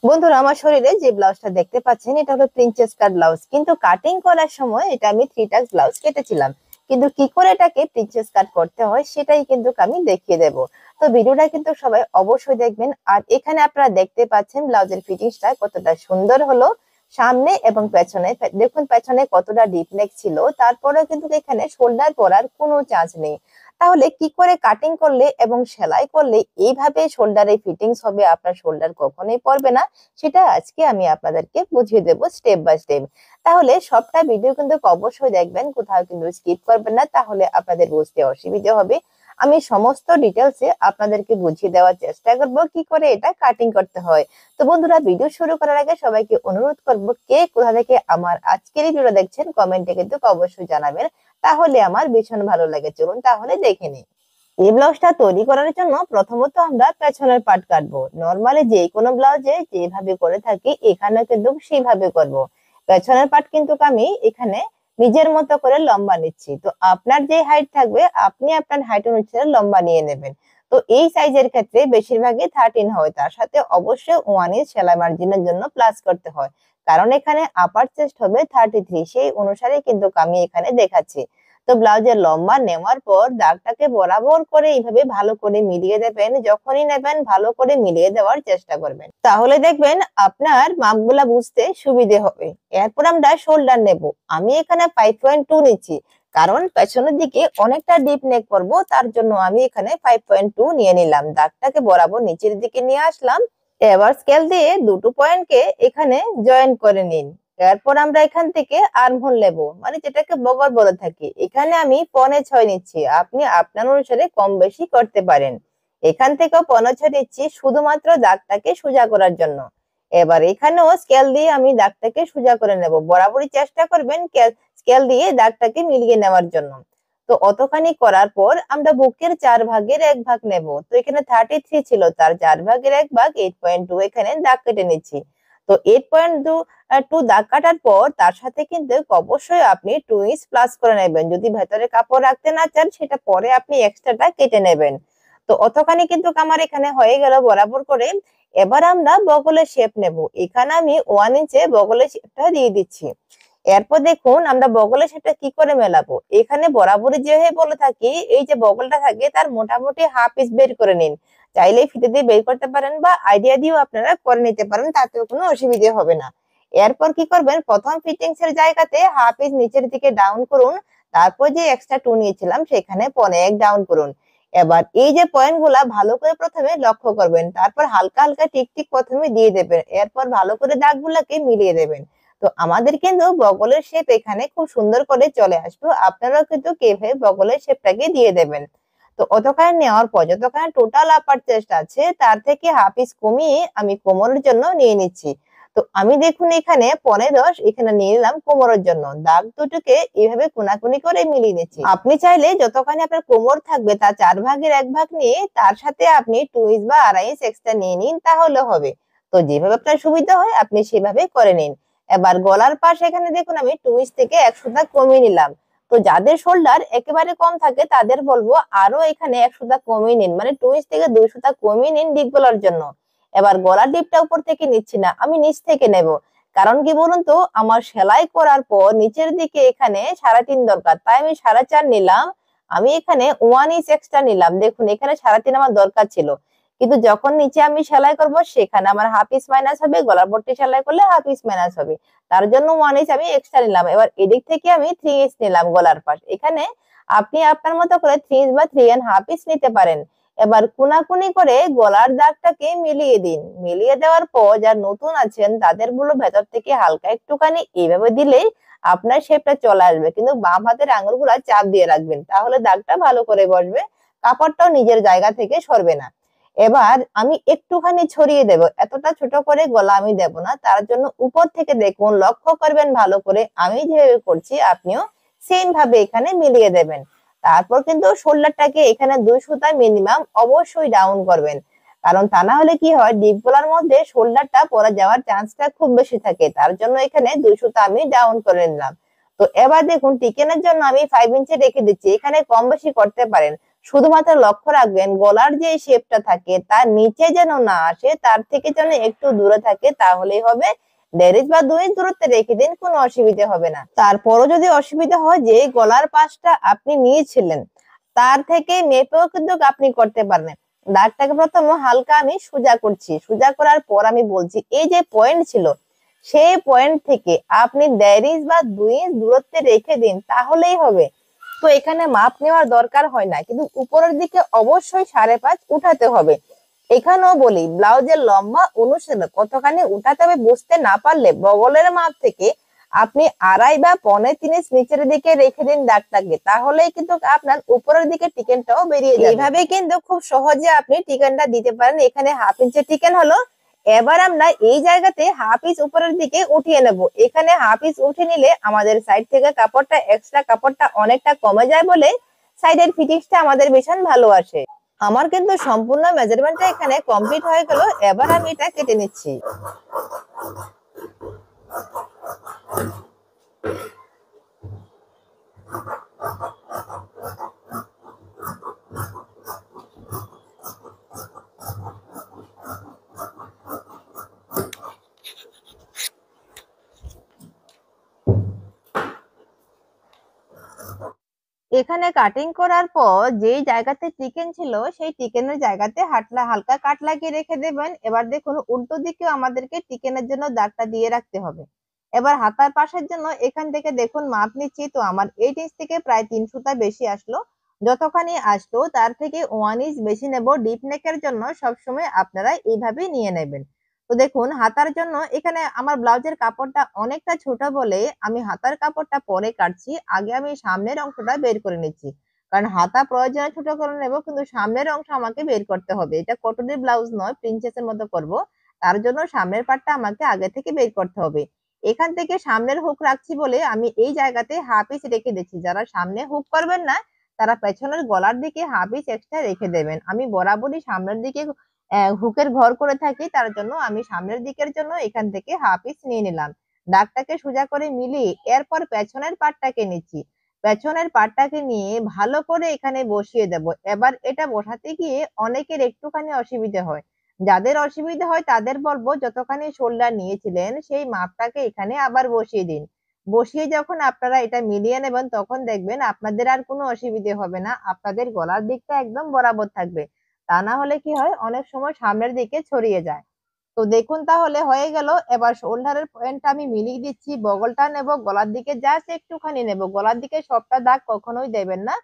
বন্ধুরা, আমার শরীরে যে ব্লাউজটা দেখতে পাচ্ছেন এটা হলো প্রিন্সেস কাট ব্লাউজ, কিন্তু কাটিং করার সময় এটা আমি 3 টাক্স ব্লাউজ কেটেছিলাম। কিন্তু কি করে এটাকে প্রিন্সেস কাট করতে হয় সেটাই কিন্তু আমি দেখিয়ে দেব। তো ভিডিওটা কিন্তু সবাই অবশ্যই দেখবেন। আর এখানে আপনারা দেখতে পাচ্ছেন ব্লাউজের ফিটিংসটা কতটা সুন্দর হলো। সামনে এবং পেছনে দেখুন, পেছনে কতটা ডিপ নেক ছিল, তারপরেও কিন্তু এখানে শোল্ডার পরার কোনো চান্স নেই। তাহলে কি করে কাটিং করলে এবং সেলাই করলে এইভাবে শোল্ডারে ফিটিংস হবে, আপনার শোল্ডার কখনোই পড়বে না, সেটা আজকে আমি আপনাদেরকে বুঝিয়ে দেব স্টেপ বাই স্টেপ। তাহলে সবটা ভিডিও কিন্তু অবশ্যই দেখবেন, কোথাও কিন্তু স্কিপ করবেন না, তাহলে আপনাদের বুঝতে অসুবিধা হবে। আমি সমস্ত ডিটেলসে আপনাদেরকে বুঝিয়ে দেওয়ার চেষ্টা করব কি করে এটা কাটিং করতে হয়। তো বন্ধুরা, ভিডিও শুরু করার আগে সবাইকে অনুরোধ করব, কে কোথা থেকে আমার আজকের এই ভিডিও দেখছেন কমেন্টে কিন্তু অবশ্যই জানাবেন, তাহলে আমার ভীষণ ভালো লাগে। চলুন তাহলে দেখে নিই। এই ব্লাউজটা তৈরি করার জন্য প্রথমত আমরা পেছনের পার্ট কাটবো। নরমালি যে কোনো ব্লাউজে যেভাবে করে থাকি এখানে কিন্তু সেইভাবে করব। পেছনের পার্ট কিন্তু আমি এখানে নিজের মতো করে লম্বা নিচ্ছি। তো আপনার যে হাইট থাকবে আপনি আপনার হাইট অনুসারে লম্বা নিয়ে নেবেন। তো এই সাইজের ক্ষেত্রে বেশিরভাগই 13 হয়, তার সাথে অবশ্যই 1 ইঞ্চ সেলাই মার্জিনের জন্য প্লাস করতে হয়, কারণ এখানে আপার চেস্ট হবে 33, সেই অনুসারে কিন্তু আমি এখানে দেখাচ্ছি। তো ব্লাউজের লম্বা নেওয়ার পর দাগটাকে বরাবর করে এইভাবে ভালো করে মিলিয়ে দেবেন। যখনই নেবেন ভালো করে মিলিয়ে দেওয়ার চেষ্টা করবেন, তাহলে দেখবেন আপনার মাপগুলা বুঝতে সুবিধে হবে। এরপর আমরা শোল্ডার নেব। আমি এখানে 5.2 নিচ্ছি, কারণ পেছনের দিকে অনেকটা ডিপ নেক করব, তার জন্য আমি এখানে 5.2 নিয়ে নিলাম। দাগটাকে বরাবর নিচের দিকে নিয়ে আসলাম। এবার স্কেল দিয়ে দুটো পয়েন্টকে এখানে জয়েন করে নিন। এরপর আমরা এখান থেকে আর্মহোল নেব, মানে যেটাকে বগল বলে থাকি। এখানে আমি 5.6 নিচ্ছি, আপনি আপনার অনুসারে কম বেশি করতে পারেন। এখান থেকেও 5.6 নিচ্ছি শুধুমাত্র দাগটাকে সোজা করার জন্য। এবার এখানেও স্কেল দিয়ে আমি দাগটাকে সোজা করে নেব। বরাবরই চেষ্টা করবেন স্কেল দিয়ে দাগটাকে মিলিয়ে নেওয়ার জন্য। তো অতখানি করার পর আমরা বুকের 4/1 নেব। তো এখানে 33 ছিল, তার 4/1 8.2 এখানে দাগ কেটে নিচ্ছি। তো 8.2 দাগ কাটার পর তার সাথে কিন্তু অবশ্যই আপনি 2 ইঞ্চ প্লাস করে নেবেন। যদি ভেতরে কাপড় রাখতে না চান সেটা পরে আপনি এক্সট্রাটা কেটে নেবেন। তো অতখানি কিন্তু আমার এখানে হয়ে গেল বরাবর করে। এবার আমরা বগলের শেপ নেব। এখানে আমি 1 ইঞ্চে বগলের শেপটা দিয়ে দিচ্ছি। এরপর দেখুন আমরা বগলের শেপটা কি করে মেলাবো। এখানে বরাবরই যেভাবে বলে থাকি, এই যে বগলটা থাকে তার মোটামুটি হাফ ইঞ্চ বের করে নিন। চাইলে ফিতে দিয়ে বের করতে পারেন বা আইডিয়া দিয়েও আপনারা করে নিতে পারেন, তাতেও কোনো অসুবিধা হবে না। এরপর কি করবেন, প্রথম ফিটিংস এর জায়গাতে হাফ ইঞ্চ নিচের দিকে ডাউন করুন। তারপর যে এক্সট্রা 2 নিয়েছিলাম সেখানে 1 ডাউন করুন। এবার এই যে পয়েন্ট গুলা ভালো করে প্রথমে লক্ষ্য করবেন, তারপর হালকা হালকা টিক প্রথমে দিয়ে দেবেন। এরপর ভালো করে দাগগুলাকে মিলিয়ে দেবেন। তো আমাদের কিন্তু বগলের শেপ এখানে খুব সুন্দর করে চলে আসবে। আপনারাও কিন্তু এভাবে বগলের শেপটাকে দিয়ে দেবেন। তো অতখানি নেওয়ার পর যতখানি টোটাল আপার চেস্ট আছে তার থেকে হাফ ইঞ্চ কমিয়ে আমি কোমরের জন্য নিয়ে নিচ্ছি। তো আমি দেখুন এখানে 15 এখানে নিয়ে নিলাম কোমরের জন্য। দাগ দুটোকে এইভাবে কোনাকুনি করে মিলিয়ে নিচ্ছি। আপনি চাইলে যতখানি আপনার কোমর থাকবে তার 4/1 নিয়ে তার সাথে আপনি 2 ইঞ্চ বা 2.5 ইঞ্চ এক্সট্রা নিয়ে নিন, তাহলে হবে। তো যেভাবে আপনার সুবিধা হয় আপনি সেভাবে করে নিন। এবার গলার পাশ এখানে দেখুন আমি 2 ইঞ্চ থেকে 1 সুতা কমিয়ে নিলাম। তো যাদের শোল্ডার একেবারে কম থাকে তাদের বলবো আরো এখানে 1 সুতা কমিয়ে নিন, মানে 2 ইঞ্চ থেকে 2 সুতা কমিয়ে নিন ডিপ গলার জন্য। এবার গলার ডিপটা উপর থেকে নিচ্ছি না, আমি নিচ থেকে নেব। কারণ কি বলুন তো, আমার সেলাই করার পর নিচের দিকে এখানে 3.5 দরকার, তাই আমি 4.5 নিলাম। আমি এখানে 1 ইঞ্চ এক্সট্রা নিলাম। দেখুন এখানে 3.5 আমার দরকার ছিল, কিন্তু যখন নিচে আমি সেলাই করব সেখানে আমার হাফ ইঞ্চ মাইনাস হবে, গলার পট্টি সেলাই করলে হাফ ইঞ্চ মাইনাস হবে, তার জন্য 1 ইঞ্চ আমি এক্সট্রা নিলাম। এবার এদিক থেকে আমি 3 ইঞ্চ নিলাম গলার পাশ। এখানে আপনি আপনার মতো করে 3 ইঞ্চ বা 3.5 ইঞ্চ নিতে পারেন। এবার কোনাকুনি করে গলার দাগটাকে মিলিয়ে দিন। মিলিয়ে দেওয়ার পর যারা নতুন আছেন তাদের গুলো ভেতর থেকে হালকা একটুখানি এইভাবে দিলেই আপনার শেপটা চলে আসবে, কিন্তু বাম হাতের আঙুলগুলা চাপ দিয়ে রাখবেন, তাহলে দাগটা ভালো করে বসবে, কাপড়টাও নিজের জায়গা থেকে সরবে না। এবার আমি একটুখানি ছড়িয়ে দেব, এতটা ছোট করে গলা আমি দেব না, তার জন্য উপর থেকে দেখুন লক্ষ্য করবেন ভালো করে, আমি যেভাবে করছি আপনিও সেম ভাবে এখানে মিলিয়ে দেবেন। তারপর কিন্তু শোল্ডারটাকে এখানে 2 সুতা মিনিমাম অবশ্যই ডাউন করবেন, কারণ তা না হলে কি হয়, ডিপ গলার মধ্যে শোল্ডারটা পড়ে যাওয়ার চান্সটা খুব বেশি থাকে, তার জন্য এখানে 2 সুতা আমি ডাউন করে নিলাম। তো এবার দেখুন টিকেনের জন্য আমি 5 ইঞ্চি রেখে দিচ্ছি, এখানে কম বেশি করতে পারেন। শুধুমাত্র লক্ষ্য রাখবেন গলার যে শেপটা থাকে তার নিচে যেন না আসে, তার থেকে যেন একটু দূরে থাকে, তাহলেই হবে। 1.5 বা 2 ইঞ্চি দূরত্বে রেখে দিন, কোনো অসুবিধা হবে না। তারপরও যদি অসুবিধা হয় যে গলার পাশটা আপনি নিয়েছিলেন তার থেকে মেপেও কিন্তু আপনি করতে পারবেন। দাগটাকে প্রথমে হালকা আমি সোজা করছি, সোজা করার পর আমি বলছি এই যে পয়েন্ট ছিল সেই পয়েন্ট থেকে আপনি 1.5 ইঞ্চ বা 2 ইঞ্চ দূরত্বে রেখে দিন, তাহলেই হবে। তো এখানে মাপ নেওয়ার দরকার হয় না, কিন্তু উপরের দিকে অবশ্যই 5.5 উঠাতে হবে। এখানেও বলি ব্লাউজের লম্বা অনুসারে কতখানি উঠাতে হবে বুঝতে না পারলে বগলের মাপ থেকে আপনি 2.5 বা 2.25 ইঞ্চ নিচের দিকে রেখে দিন দাগটাকে, তাহলেই কিন্তু আপনার উপরের দিকে টিকেনটাও বেরিয়ে যাবে। এইভাবে কিন্তু খুব সহজে আপনি টিকেনটা দিতে পারেন। এখানে 1/2 ইঞ্চের টিকেন হলো। এবার আমরা এই জায়গাতে 1/2 ইঞ্চ উপরের দিকে উঠিয়ে নেব। এখানে 1/2 ইঞ্চ উঠে নিলে আমাদের সাইড থেকে কাপড়টা এক্সট্রা কাপড়টা অনেকটা কমে যায় বলে সাইডের ফিটিংসটা আমাদের ভীষণ ভালো আসে। আমার কিন্তু সম্পূর্ণ মেজারমেন্টটা এখানে কমপ্লিট হয়ে গেল। এবার আমি এটা কেটে নিচ্ছি। এখানে কাটিং করার পর যেই জায়গাতে চিকেন ছিল সেই চিকেনের জায়গাতে হালকা কাট লাগিয়ে রেখে দেবেন। এবার দেখুন উল্টো দিকেও আমাদেরকে চিকেনের জন্য দাগটা দিয়ে রাখতে হবে। এবার হাতার পাশের জন্য এখান থেকে দেখুন মাপ নিচ্ছি, তো আমার 8 ইঞ্চ থেকে প্রায় 3 সুতা বেশি আসলো। যতখানি আসলো তার থেকে 1 ইঞ্চ বেশি নেব। ডিপ নেকের জন্য সবসময় আপনারা এইভাবেই নিয়ে নেবেন। তো দেখুন হাতার জন্য এখানে আমার ব্লাউজের কাপড়টা অনেকটা ছোট বলে আমি হাতার কাপড়টা পরে কাটছি, আগে আমি সামনের অংশটা বের করে নিচ্ছি। কারণ হাতা প্রয়োজনে ছোট করে নেব, কিন্তু সামনের অংশ আমাকে বের করতে হবে। এটা কটনের ব্লাউজ নয়, প্রিন্সেসের মতো করব। তার জন্য সামনের পার্টটা আমাকে আগে থেকে বের করতে হবে। এখান থেকে সামনের হুক রাখছি বলে আমি এই জায়গাতে 1/2 ইঞ্চ রেখে দিচ্ছি। যারা সামনে হুক করবেন না তারা পেছনের গলার দিকে 1/2 ইঞ্চ এক্সট্রা রেখে দেবেন। আমি বরাবরই সামনের দিকে হুকের ঘর করে থাকি, তার জন্য আমি সামনের দিকের জন্য এখান থেকে 1/2 ইঞ্চ নিয়ে নিলাম। দাগটাকে সোজা করে মিলিয়ে এরপর পেছনের পাটটাকে নিচ্ছি। পেছনের পাটটাকে নিয়ে ভালো করে এখানে বসিয়ে দেব। এবার এটা বসাতে গিয়ে অনেকের একটুখানি অসুবিধা হয়। যাদের অসুবিধা হয় তাদের বলবো যতখানি শোল্ডার নিয়েছিলেন সেই মাপটাকে এখানে আবার বসিয়ে দিন। বসিয়ে যখন আপনারা এটা মিলিয়ে নেবেন তখন দেখবেন আপনাদের আর কোনো অসুবিধে হবে না, আপনাদের গলার দিকটা একদম বরাবর থাকবে। তা না হলে কি হয় অনেক সময় সামনের দিকে ছড়িয়ে যায়। তো দেখুন তাহলে হয়ে গেল। এবার শোল্ডারের পয়েন্টটা আমি মিলিয়ে দিচ্ছি, বগলটা নেব, গলার দিকে জাস্ট একটুখানি নেব, গলার দিকে সবটা দাগ কখনোই দেবেন না।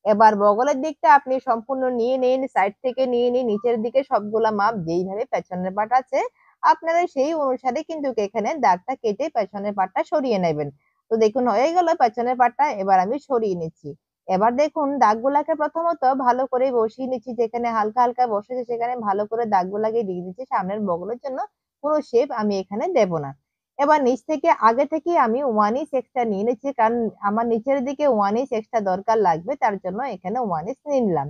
এবার বগলের দিকটা আপনি সম্পূর্ণ নিয়ে নিন, সাইড থেকে নিয়ে নিন, নিচের দিকে সবগুলা মাপ যেইভাবে পেছনের পাট আছে আপনারা সেই অনুসারে কিন্তু এখানে দাগটা কেটে পেছনের পাটটা সরিয়ে নেবেন। তো দেখুন হয়ে গেল পেছনের পাটটা, এবার আমি সরিয়ে নিচ্ছি। এবার দেখুন দাগগুলাকে প্রথমত ভালো করে বসিয়ে নিচ্ছি, যেখানে হালকা হালকা বসেছে সেখানে ভালো করে দাগগুলাকে দিয়ে দিচ্ছি। সামনের বগলের জন্য কোনো শেপ আমি এখানে দেব না। এবার নিচ থেকে আগে থেকে আমি 1 ইঞ্চ এক্সট্রা নিয়ে নিচ্ছি, কারণ আমার নিচের দিকে 1 ইঞ্চ এক্সট্রা দরকার লাগবে, তার জন্য এখানে 1 ইঞ্চ নিয়ে নিলাম।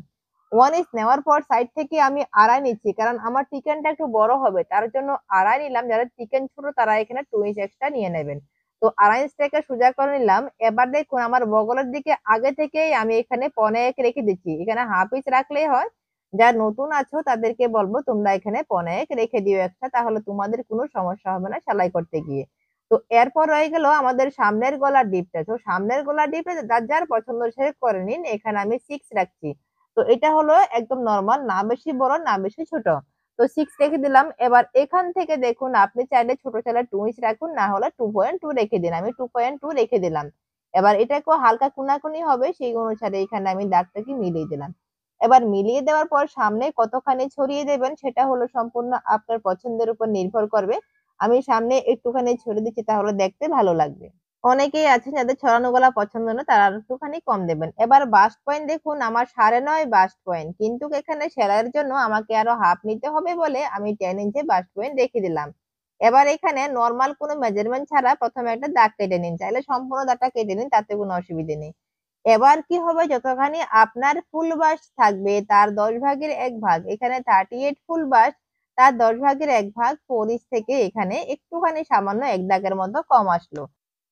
1 ইঞ্চ নেওয়ার পর সাইড থেকে আমি 2.5 নিচ্ছি, কারণ আমার চিকেনটা একটু বড় হবে, তার জন্য 2.5 নিলাম। যারা চিকেন ছোট তারা এখানে 2 ইঞ্চ এক্সট্রা নিয়ে নেবেন। তো 2.5 ইঞ্চটাকে সোজা করে নিলাম। এবার দেখুন আমার বগলের দিকে আগে থেকেই আমি এখানে 1.5 রেখে দিচ্ছি। এখানে 1/2 ইঞ্চ রাখলেই হয়। যারা নতুন আছো তাদেরকে বলবো তোমরা এখানে 1.5 রেখে দিও এক্সট্রা, তাহলে তোমাদের কোনো সমস্যা হবে না সেলাই করতে গিয়ে। তো এরপর রয়ে গেল আমাদের সামনের গলার ডিপটা। তো সামনের গলার ডিপটা যার যার পছন্দ সে করে নিন। এখানে আমি 6 রাখছি। তো এটা হলো একদম নরমাল, না বেশি বড় না বেশি ছোট। তো 6 রেখে দিলাম। এবার এখান থেকে দেখুন আপনি চাইলে ছোট চাইলে 2 ইঞ্চ রাখুন, না হলে 2.2 রেখে দিন। আমি 2.2 রেখে দিলাম। এবার এটাকেও হালকা কোনাকুনি হবে সেই অনুসারে এখানে আমি দাগটাকে মিলিয়ে দিলাম। এবার মিলিয়ে দেওয়ার পর সামনে কতখানি ছড়িয়ে দেবেন সেটা হলো সম্পূর্ণ আপনার পছন্দের উপর নির্ভর করবে। আমি সামনে একটুখানি ছড়িয়ে দিচ্ছি, তাহলে দেখতে ভালো লাগবে। অনেকেই আছেন যাদের ছড়ানো গলা পছন্দ না, তারা আর একটুখানি কম দেবেন। এবার বাস্ট পয়েন্ট দেখুন আমার 9.5 বাস্ট পয়েন্ট, কিন্তু এখানে সেলাইয়ের জন্য আমাকে আরো হাফ নিতে হবে বলে আমি 10 ইঞ্চে বাস্ট পয়েন্ট রেখে দিলাম। এবার এখানে নরমাল কোনো মেজারমেন্ট ছাড়া প্রথমে একটা দাগ কেটে নিন, চাইলে সম্পূর্ণ দাগটা কেটে নিন, তাতে কোনো অসুবিধে নেই। এবার কি হবে যতখানি আপনার ফুল বাস্ট থাকবে তার 10 ভাগের 1 ভাগ, এখানে 38 ফুল বাস্ট, তার 10 ভাগের 1 ভাগ 4 ইঞ্চ থেকে এখানে একটুখানি সামান্য 1 দাগের মতো কম আসলো।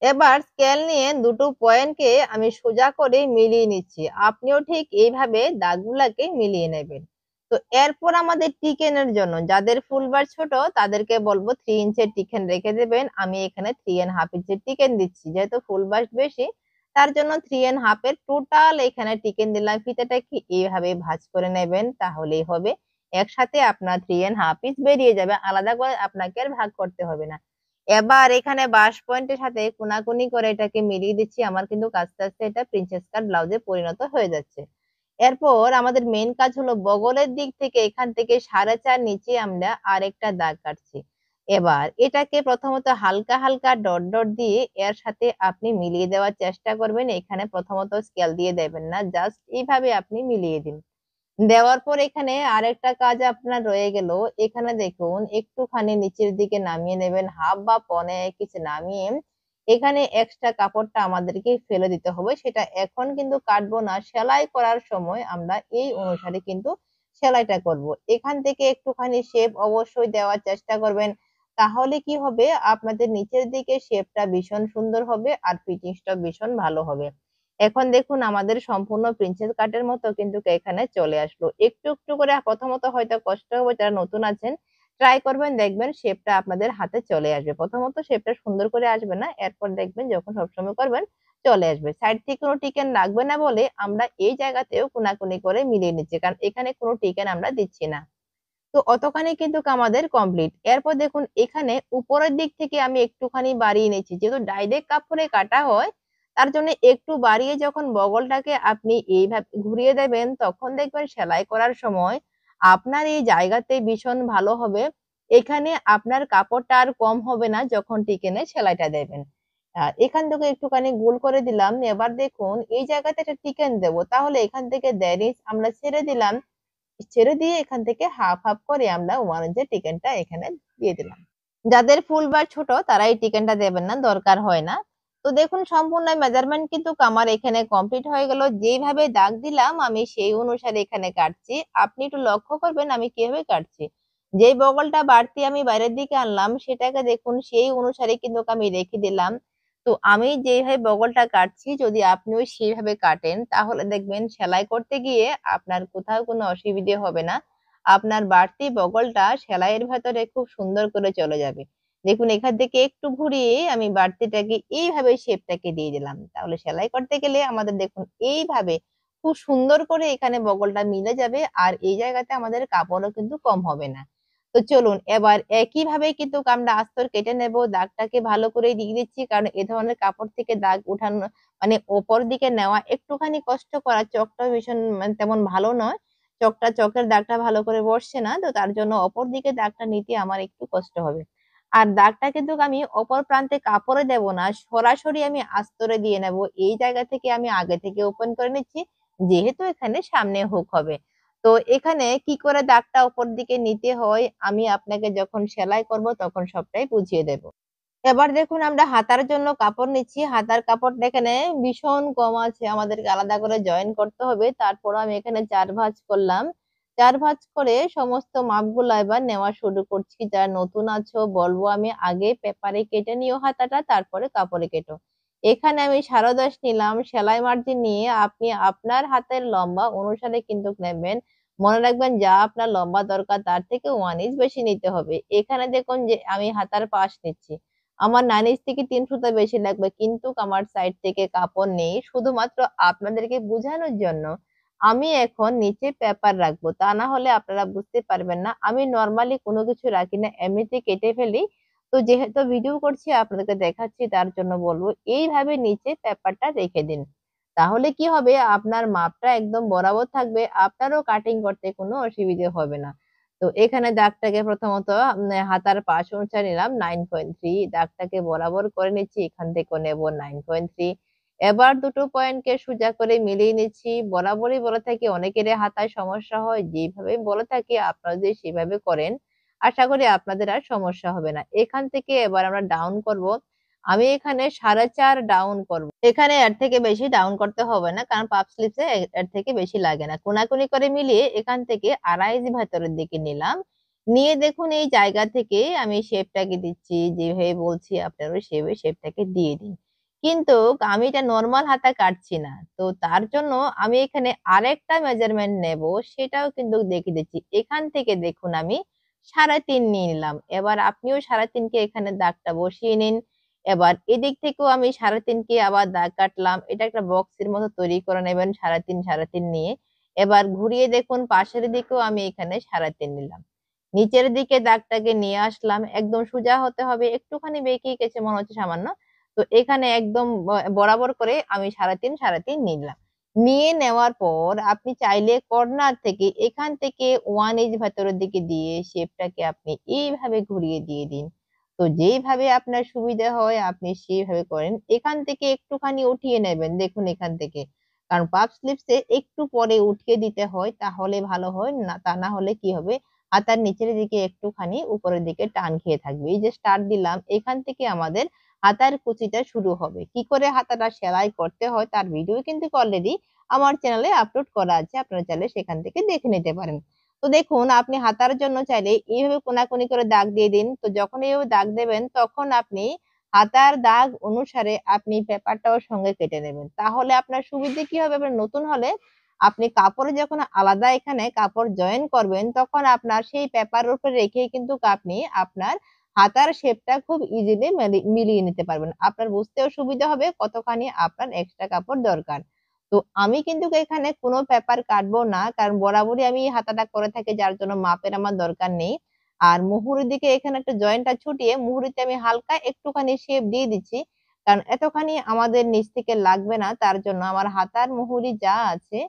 এবার স্কেল নিয়ে দুটো পয়েন্টকে আমি সোজা করে মিলিয়ে নিচ্ছি। আপনিও ঠিক এইভাবে দাগগুলাকে মিলিয়ে নেবেন। তো এরপর আমাদের টিকেনের জন্য যাদের ফুল বার ছোট তাদেরকে বলবো 3 ইঞ্চের টিকেন রেখে দেবেন। আমি এখানে 3.5 ইঞ্চের টিকেন দিচ্ছি। যেহেতু ফুল বার বেশি তার জন্য 3.5 এর টোটাল এখানে টিকেন দিলাম। ফিতাটাকে এইভাবে ভাঁজ করে নেবেন, তাহলেই হবে। একসাথে আপনার 3.5 ইঞ্চ বেরিয়ে যাবে, আলাদা করে আপনাকে আর ভাগ করতে হবে না। এবার এখানে বাঁশ পয়েন্টের সাথে কোনাকুনি করে এটাকে মিলিয়ে দিচ্ছি। আমার কিন্তু আস্তে আস্তে এটা প্রিন্সেস কাট ব্লাউজে পরিণত হয়ে যাচ্ছে। এরপর আমাদের মেইন কাজ হলো বগলের দিক থেকে এখান থেকে 4.5 নিচে আমরা আরেকটা দাগ কাটছি। এবার এটাকে প্রথমত হালকা হালকা ডট ডট দিয়ে এর সাথে আপনি মিলিয়ে দেওয়ার চেষ্টা করবেন। এখানে প্রথমত স্কেল দিয়ে দেবেন না, জাস্ট এইভাবে আপনি মিলিয়ে দিন। দেওয়ার পর এখানে আরেকটা কাজ আপনার রয়ে গেল। এখানে দেখুন একটুখানি নিচের দিকে নামিয়ে নেবেন, হাফ বা পনে কিছু নামিয়ে এখানে এক্সট্রা কাপড়টা আমাদেরকে ফেলে দিতে হবে। সেটা এখন কিন্তু কাটবো না, সেলাই করার সময় আমরা এই অনুসারে কিন্তু সেলাইটা করব। এখান থেকে একটুখানি শেপ অবশ্যই দেওয়ার চেষ্টা করবেন, তাহলে কি হবে আপনাদের নিচের দিকে শেপটা ভীষণ সুন্দর হবে আর ফিটিংসটা ভীষণ ভালো হবে। এখন দেখুন আমাদের সম্পূর্ণ প্রিন্সেস কাটের মতো কিন্তু এখানে চলে আসলো। একটু একটু করে প্রথমত হয়তো কষ্ট হবে, যারা নতুন আছেন ট্রাই করবেন, দেখবেন শেপটা আপনাদের হাতে চলে আসবে। প্রথমত শেপটা সুন্দর করে আসবে না, এরপর দেখবেন যখন সবসময় করবেন চলে আসবে। সাইড থেকে কোনো টিকেন লাগবে না বলে আমরা এই জায়গাতেও কোনাকুনি করে মিলিয়ে নিচ্ছি, কারণ এখানে কোনো টিকেন আমরা দিচ্ছি না। তো অতখানি কিন্তু আমাদের কমপ্লিট। এরপর দেখুন এখানে উপরের দিক থেকে আমি একটুখানি বাড়িয়ে নিচ্ছি। যেহেতু ডাইরেক্ট কাপড়ে কাটা হয় তার জন্য একটু বাড়িয়ে যখন বগলটাকে আপনি এইভাবে ঘুরিয়ে দেবেন তখন দেখবেন সেলাই করার সময় আপনার এই জায়গাতে ভীষণ ভালো হবে। এখানে আপনার কাপড়টা আর কম হবে না যখন টিকেনে সেলাইটা দেবেন। এখান থেকে একটুখানি গোল করে দিলাম। এবার দেখুন এই জায়গাতে একটা টিকেন দেব। তাহলে এখান থেকে 1.5 ইঞ্চ আমরা ছেড়ে দিলাম। ছেড়ে দিয়ে এখান থেকে হাফ হাফ করে আমরা 1 ইঞ্চের টিকেনটা এখানে দিয়ে দিলাম। যাদের ফুল বার ছোট তারা এই টিকেনটা দেবেন না, দরকার হয় না। তো দেখুন সম্পূর্ণ মেজারমেন্ট কিন্তু আমার এখানে কমপ্লিট হয়ে গেল। যেইভাবে দাগ দিলাম আমি সেই অনুসারে এখানে কাটছি। আপনি একটু লক্ষ্য করবেন আমি কিভাবে কাটছি। যেই বগলটা বাড়তি আমি বাইরের দিকে আনলাম সেটাকে দেখুন সেই অনুসারে কিন্তু আমি রেখে দিলাম। তো আমি যেভাবে বগলটা কাটছি যদি আপনিও সেইভাবে কাটেন তাহলে দেখবেন সেলাই করতে গিয়ে আপনার কোথাও কোনো অসুবিধে হবে না। আপনার বাড়তি বগলটা সেলাইয়ের ভেতরে খুব সুন্দর করে চলে যাবে। দেখুন এখান থেকে একটু ঘুরিয়ে আমি বাড়তিটাকে এইভাবে শেপটাকে দিয়ে দিলাম। তাহলে সেলাই করতে গেলে আমাদের দেখুন এইভাবে খুব সুন্দর করে এখানে বগলটা মিলে যাবে আর এই জায়গাতে আমাদের কাপড়ও কিন্তু কম হবে না। তো চলুন এবার একইভাবে কিন্তু আমরা আস্তর কেটে নেব। দাগটাকে ভালো করে দিয়ে দিচ্ছি, কারণ এ ধরনের কাপড় থেকে দাগ উঠানো মানে উপর দিকে নেওয়া একটুখানি কষ্ট করা, চকটা ভীষণ মানে তেমন ভালো নয়। চকের দাগটা ভালো করে বসছে না, তো তার জন্য অপর দিকে দাগটা নিতে আমার একটু কষ্ট হবে। আর দাগটা কিন্তু আমি অপর প্রান্তে কাপড়ে দেব না, সরাসরি আমি আস্তরে দিয়ে নেব। এই জায়গা থেকে আমি আগে থেকে ওপেন করে নিচ্ছি, যেহেতু এখানে সামনে হুক হবে। তো এখানে কি করে দাগটা উপর দিকে নিতে হয় আমি আপনাকে যখন সেলাই করব তখন সবটাই বুঝিয়ে দেব। এবার দেখুন আমরা হাতার জন্য কাপড় নিচ্ছি। হাতার কাপড়টা এখানে ভীষণ কম আছে, আমাদেরকে আলাদা করে জয়েন করতে হবে। তারপরও আমি এখানে 4 ভাঁজ করলাম। 4 ভাঁজ করে সমস্ত মাপগুলা এবার নেওয়া শুরু করছি। যারা নতুন আছো বলবো আমি আগে পেপারে কেটে নিও হাতাটা, তারপরে কাপড়ে কেটো। এখানে আমি 10.5 নিলাম। সেলাই মার্জিন নিয়ে আপনি আপনার হাতের লম্বা অনুসারে কিন্তু নেবেন। মনে রাখবেন যা আপনার লম্বা দরকার তার থেকে 1 ইঞ্চ বেশি নিতে হবে। এখানে দেখুন যে আমি হাতার পাশ নিচ্ছি। আমার 9 ইঞ্চ থেকে 3 সুতা বেশি লাগবে, কিন্তু আমার সাইড থেকে কাপড় নেই। শুধুমাত্র আপনাদেরকে বোঝানোর জন্য আমি এখন নিচে পেপার রাখবো, তা না হলে আপনারা বুঝতে পারবেন না। আমি নরমালি কোনো কিছু রাখি না, এমনিতে কেটে ফেলি। তো যেহেতু ভিডিও করছি আপনাদেরকে দেখাচ্ছি তার জন্য বলবো এইভাবে নিচে পেপারটা রেখে দিন। তাহলে কি হবে আপনার মাপটা একদম বরাবর থাকবে, আপনারও কাটিং করতে কোনো অসুবিধে হবে না। তো এখানে দাগটাকে প্রথমত হাতার পাশ অনুসারে নিলাম 9.3, দাগটাকে বরাবর করে নিচ্ছি, এখান থেকে নেব 9.3। এবার দুটো পয়েন্টকে সোজা করে মিলিয়ে নিচ্ছি। বরাবরই বলে থাকি অনেকেরই হাতায় সমস্যা হয়, যেভাবে বলে থাকি আপনারা যদি সেভাবে করেন আশা করি আপনাদের আর সমস্যা হবে না। এখান থেকে এবার আমরা ডাউন করব। আমি এখানে 4.5 ডাউন করব। এখানে এর থেকে বেশি ডাউন করতে হবে না, কারণ পাপ স্লিপসে এর থেকে বেশি লাগে না। কোনাকুনি করে মিলিয়ে এখান থেকে 2.5 ইঞ্চি ভেতরের দিকে নিলাম। নিয়ে দেখুন এই জায়গা থেকে আমি শেপটাকে দিচ্ছি, যেভাবে বলছি আপনারাও সেভাবে শেপটাকে দিয়ে দিন। কিন্তু আমি এটা নরমাল হাতা কাটছি না। তো তার জন্য আমি এখানে আরেকটা মেজারমেন্ট নেব, সেটাও কিন্তু দেখিয়ে দিচ্ছি। এখান থেকে দেখুন আমি 3.5 নিয়ে নিলাম। এবার আপনিও 3.5 কে এখানে দাগটা বসিয়ে নিন। এবার এদিক থেকেও আমি 3.5 কে আবার দাগ কাটলাম। এটা একটা বক্সের মতো তৈরি করে নেবেন 3.5 3.5 নিয়ে। এবার ঘুরিয়ে দেখুন পাশের দিকেও আমি এখানে 3.5 নিলাম। নিচের দিকে দাগটাকে নিয়ে আসলাম, একদম সোজা হতে হবে, একটুখানি বেঁকিয়ে গেছে মনে হচ্ছে সামান্য। তো এখানে একদম বরাবর করে আমি 3.5 নিলাম। নিয়ে নেওয়ার পর আপনি চাইলে কর্নার থেকে এখান থেকে 1 ইঞ্চ ভেতরের দিকে দিয়ে শেপটাকে আপনি এইভাবে ঘুরিয়ে দিয়ে দিন। তো যেইভাবে আপনার সুবিধা হয় আপনি সেইভাবে করেন। এখান থেকে একটুখানি উঠিয়ে নেবেন, দেখুন এখান থেকে। কারণ পাফ স্লিভসে একটু পরে উঠিয়ে দিতে হয়, তাহলে ভালো হয় না, তা না হলে কি হবে, হাতার নিচের দিকে একটুখানি উপরের দিকে টান খেয়ে থাকবে। এই যে স্টার্ট দিলাম, এখান থেকে আমাদের হাতার কুচিটা শুরু হবে। কি করে হাতাটা সেলাই করতে হয় তার ভিডিও কিন্তু অলরেডি আমার চ্যানেলে আপলোড করা আছে, আপনারা চাইলে সেখান থেকে দেখে নিতে পারেন। তো দেখুন আপনি হাতার জন্য চাইলে এইভাবে কোনাকুনি করে দাগ দিয়ে দিন। তো যখন এইভাবে দাগ দেবেন তখন আপনি হাতার দাগ অনুসারে আপনি পেপারটাও সঙ্গে কেটে নেবেন। তাহলে আপনার সুবিধে কি হবে, আপনার নতুন হলে আপনি কাপড়ে যখন আলাদা এখানে কাপড় জয়েন করবেন তখন আপনার সেই পেপারের উপরে রেখেই কিন্তু আপনি আপনার হাতার শেপটা খুব ইজিলি মিলিয়ে নিতে পারবেন। আপনার বুঝতেও সুবিধা হবে কতখানি আপনার এক্সট্রা কাপড় দরকার। তো আমি কিন্তু এখানে কোনো পেপার কাটবো না, কারণ বরাবরই আমি এই হাতাটা করে থাকি, যার জন্য মাপের আমার দরকার নেই। আর মুহুরির দিকে এখানে একটা জয়েন্টটা ছুটিয়ে মুহুরিতে আমি হালকা একটুখানি শেপ দিয়ে দিচ্ছি। কারণ এতখানি আমাদের নিচ থেকে লাগবে না, তার জন্য আমার হাতার মুহুরি যা আছে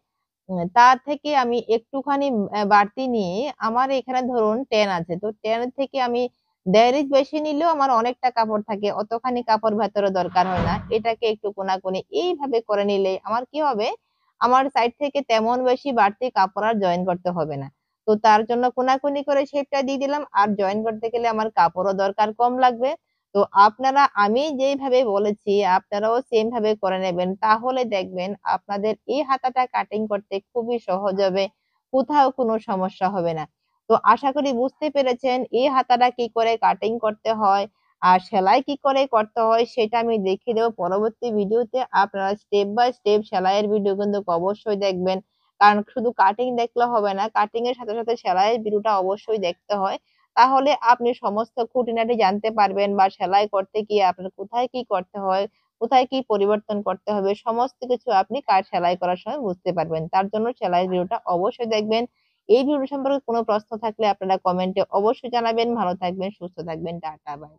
তার থেকে আমি একটুখানি বাড়তি নিয়ে আমার এখানে ধরুন 10 আছে। তো 10 এর থেকে আমি 1.5 ইঞ্চ বেশি নিলেও আমার অনেকটা কাপড় থাকে। অতখানি কাপড় ভেতরে দরকার হয় না। এটাকে একটু কোনাকুনি এইভাবে করে নিলে আমার কি হবে? আমার সাইড থেকে তেমন বেশি বাড়তি কাপড় আর জয়েন করতে হবে না। তো তার জন্য কোনাকুনি করে শেপটা দিয়ে দিলাম। আর জয়েন করতে গেলে আমার কাপড়ও দরকার কম লাগবে। তো আপনারা আমি যেইভাবে বলেছি আপনারাও সেম ভাবে করে নেবেন। তাহলে দেখবেন আপনাদের এই হাতাটা কাটিং করতে খুবই সহজ হবে। কোথাও কোনো সমস্যা হবে না। তো আশা করি বুঝতে পেরেছেন এই হাতাটা কি করে কাটিং করতে হয় আর সেলাই কি করে করতে হয় সেটা আমি দেখিয়ে দেবো পরবর্তী ভিডিওতে। আপনারা স্টেপ বাই স্টেপ সেলাইয়ের ভিডিও কিন্তু অবশ্যই দেখবেন। কারণ শুধু কাটিং দেখলে হবে না, কাটিং এর সাথে সাথে সেলাইয়ের ভিডিওটা অবশ্যই দেখতে হয়। তাহলে আপনি সমস্ত খুঁটিনাটি জানতে পারবেন বা সেলাই করতে গিয়ে আপনার কোথায় কি করতে হয়, কোথায় কি পরিবর্তন করতে হবে, সমস্ত কিছু আপনি সেলাই করার সময় বুঝতে পারবেন। তার জন্য সেলাইয়ের ভিডিওটা অবশ্যই দেখবেন। এই ভিডিও সম্পর্কে কোনো প্রশ্ন থাকলে আপনারা কমেন্টে অবশ্যই জানাবেন। ভালো থাকবেন, সুস্থ থাকবেন। Tata, by.